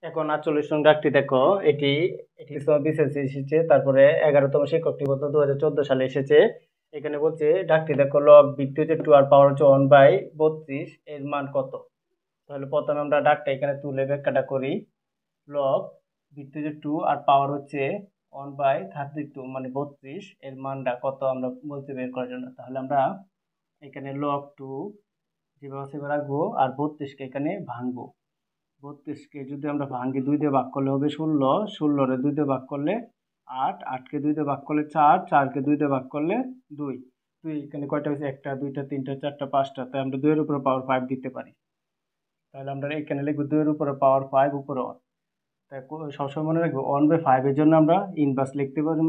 এখন ৪৮ নং ডাকটি দেখো। এটি এটি তোমার বিসিএসসি এসেছে, তারপরে ১১তম শিক্ষক নিবন্ধন ২০১৪ সালে এসেছে। এখানে বলছে ডাকটি দেখো, লগ ভিত্তি হচ্ছে 2 আর পাওয়ার হচ্ছে 1/32 এর মান কত। তাহলে প্রথমে আমরা ডাকটা এখানে তুলে ব্যাখ্যাটা করি। লগ ভিত্তি হচ্ছে 2 আর পাওয়ার হচ্ছে 1/32 মানে 32 এর মানটা কত আমরা বলতে বের করার জন্য। তাহলে আমরা এখানে লগ 2 যেভাবে আছে সেভাবে রাখবো আর 32কে এখানে ভাঙবো। 32কে যদি আমরা ভাঙি 2 দিয়ে ভাগ করলে হবে 16, 16 রে 2 দিয়ে ভাগ করলে 8, 8কে 2 দিয়ে ভাগ করলে 4, 4কে 2 দিয়ে ভাগ করলে 2, 2 এখানে কয়টা হয়েছে, একটা দুইটা তিনটা চারটা পাঁচটা, তাই আমরা 2 এর উপরে পাওয়ার 5 দিতে পারি। তাহলে আমরা এখানে লিখবো 2 এর উপরে পাওয়ার 5 উপরে 1। তাই সবসময় মনে রাখবো 1/5 এর জন্য আমরা ইনভার্স লিখতে পারি,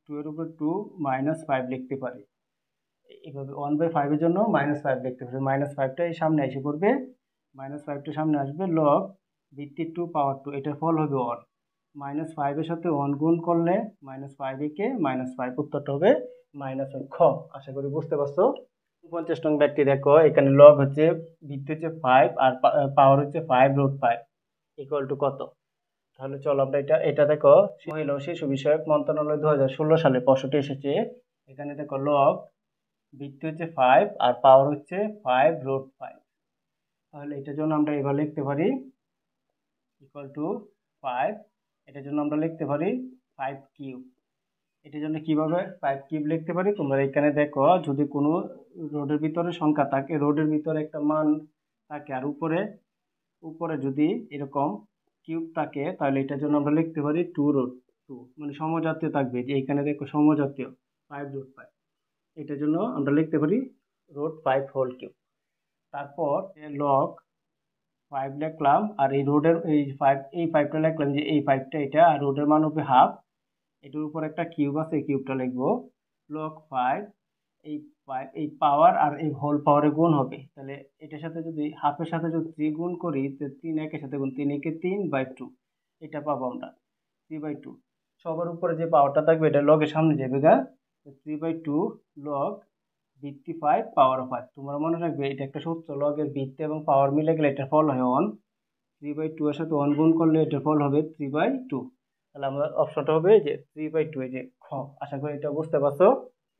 2 এর উপর 2 মাইনাস 5 লিখতে পারি। এইভাবে 1/5 এর জন্য -5 লিখতে পারি। -5টা এই সামনে এসে পড়বে, -5টা সামনে আসবে। লগ ভিত্তি 2 পাওয়ার 2 এটার ফল হবে 1। -5 এর সাথে 1 গুণ করলে -5 একে -5, উত্তরটা হবে -1 খ। আশা করি বুঝতে পারছো। 49 নং ব্যক্তি দেখো, এখানে লগ হচ্ছে ভিত্তি হচ্ছে 5 আর পাওয়ার হচ্ছে 5√5 ইকুয়াল টু কত। তাহলে চলো আমরা এটা এটা দেখো, মহিলা ও শিশু বিষয়ক মন্ত্রণালয় 2016 সালে প্রশ্নটি এসেছে। এখানে দেখো লগ ভিত্তি হচ্ছে 5 আর পাওয়ার হচ্ছে 5√5। তাহলে এটার জন্য আমরা এবার লিখতে পারি ইকুয়াল টু 5। এটার জন্য আমরা লিখতে পারি 5 কিউব। এটার জন্য কিভাবে 5 কিউব লিখতে পারি, তোমরা এখানে দেখো, যদি কোনো রোডের ভিতরে সংখ্যা থাকে, রোডের ভিতরে একটা মান থাকে আর উপরে উপরে যদি এরকম কিউব থাকে, তাহলে এটার জন্য আমরা লিখতে পারি 2√2, মানে সমজাতীয় থাকবে। যে এখানে দেখো সমজাতীয় 5√5, এটার জন্য আমরা লিখতে পারি √5 হোল কিউব। তারপর লগ 5 লিখলাম, আর এই রোডের এই 5টা লিখলাম, যে এই 5টা এটা, আর রোডের মান হবে হাফ। এটার উপর একটা কিউব আছে, এই কিউবটা লিখবো। লগ 5 এই 5 এই পাওয়ার আর এই হোল পাওয়ারে গুণ হবে। তাহলে এটার সাথে যদি হাফের সাথে যদি 3 গুণ করি, তো 3 একের সাথে গুণ, 3 একে 3/2 এটা পাবো আমরা 3/2। সবার উপরে যে পাওয়ারটা থাকবে এটা লগের সামনে যাবে গা, 3/2 লগ ভিত্তি 5 পাওয়ার 5। তোমরা মনে রাখবে এটা একটা সূত্র, লগের ভিত্তি এবং পাওয়ার মিলে গেলে এটার ফল হয় 1। 3/2 এর সাথে 1 গুণ করলে এটার ফল হবে 3/2। তাহলে আমরা অপশনটা হবে যে 3/2, এই যে খ। আশা করি এটা বুঝতে পারছো।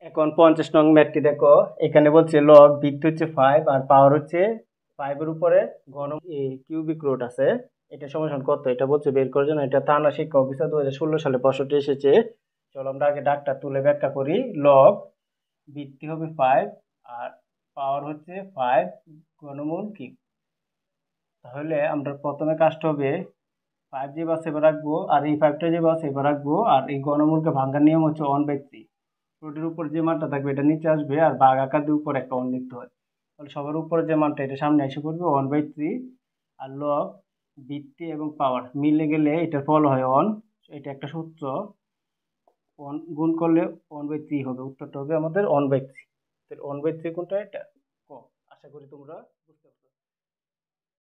এখন 50 নং ম্যাথটি দেখো। এখানে বলছে লগ ভিত্তি হচ্ছে 5 আর পাওয়ার হচ্ছে 5 এর উপরে ঘন কিউবিক রুট আছে। এটা সমান কত এটা বলছে বের করার জন্য। এটা থানা শিক্ষা অফিসার 2016 সালে প্রশ্নটি এসেছে। চলো আমরা আগে ডাকটা তুলে ব্যাখ্যা করি। লগ ভিত্তি হবে 5 আর পাওয়ার হচ্ছে 5 ঘনমূল কিউব। তাহলে আমরা প্রথমে কাজটা হবে 5 যে বাস এবার রাখবো, আর এই 5টা যে বাস এবার রাখবো, আর এই ঘনমূলকে ভাঙার নিয়ম হচ্ছে 1/3। রুটের উপর যে মানটা থাকবে এটা নিচে আসবে, আর ভাগ আকার দিয়ে উপর একটা 1 লিখতে হয়। তাহলে সবার উপরে যে মানটা এটা সামনে এসে পড়বে 1/3। আর লগ ভিত্তি এবং পাওয়ার মিলে গেলে এটার ফল হয় 1। এটা একটা সূত্র, 1 গুণ করলে 1/3 হবে, উত্তরটা হবে আমাদের 1/3। 1/3 কোনটা, এটা ক। আশা করি তোমরা বুঝতে